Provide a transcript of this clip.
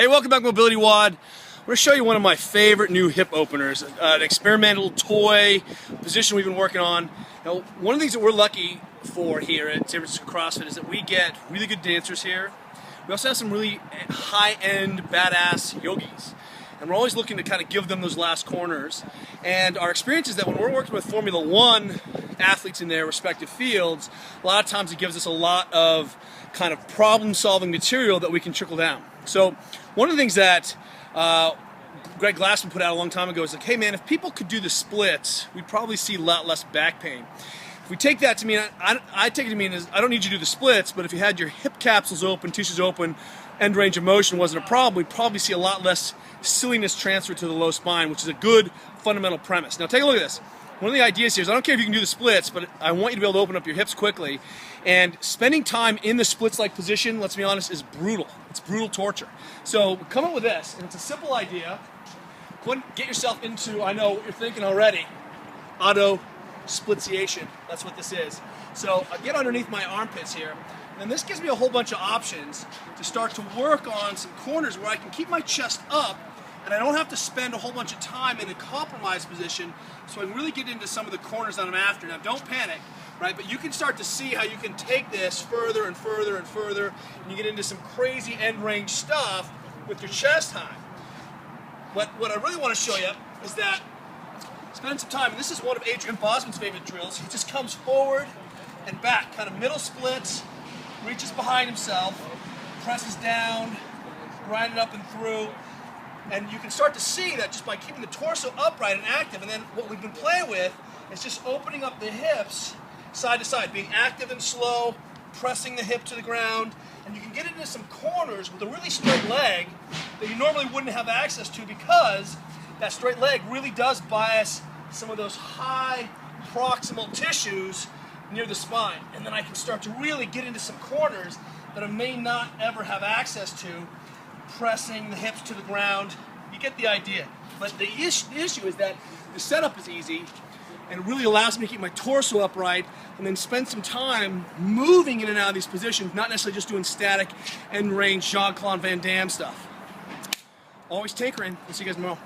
Hey, welcome back to MobilityWOD. I'm going to show you one of my favorite new hip openers, an experimental toy position we've been working on. Now, one of the things that we're lucky for here at San Francisco CrossFit is that we get really good dancers here. We also have some really high-end, badass yogis. And we're always looking to kind of give them those last corners. And our experience is that when we're working with Formula One athletes in their respective fields, a lot of times it gives us a lot of kind of problem-solving material that we can trickle down. So one of the things that Greg Glassman put out a long time ago is like, hey man, if people could do the splits, we'd probably see a lot less back pain. If we take that to mean, I take it to mean is I don't need you to do the splits, but if you had your hip capsules open, tissues open, end range of motion wasn't a problem, we'd probably see a lot less silliness transfer to the low spine, which is a good fundamental premise. Now take a look at this. One of the ideas here is I don't care if you can do the splits, but I want you to be able to open up your hips quickly. And spending time in the splits-like position, let's be honest, is brutal. It's brutal torture. So come up with this, and it's a simple idea. Get yourself into, I know what you're thinking already, auto splitiation. That's what this is. So I get underneath my armpits here, and this gives me a whole bunch of options to start to work on some corners where I can keep my chest up and I don't have to spend a whole bunch of time in a compromised position, so I can really get into some of the corners that I'm after. Now don't panic, right? But you can start to see how you can take this further and further and further, and you get into some crazy end range stuff with your chest high. What I really want to show you is that spend some time, and this is one of Adrian Bosman's favorite drills. He just comes forward and back, kind of middle splits, reaches behind himself, presses down, grind it up and through. And you can start to see that just by keeping the torso upright and active. And then what we've been playing with is just opening up the hips side to side, being active and slow, pressing the hip to the ground. And you can get into some corners with a really straight leg that you normally wouldn't have access to, because that straight leg really does bias some of those high proximal tissues near the spine. And then I can start to really get into some corners that I may not ever have access to, pressing the hips to the ground. You get the idea. But the issue is that the setup is easy, and it really allows me to keep my torso upright and then spend some time moving in and out of these positions, not necessarily just doing static end range Jean-Claude Van Damme stuff. Always tinkering. We'll see you guys tomorrow.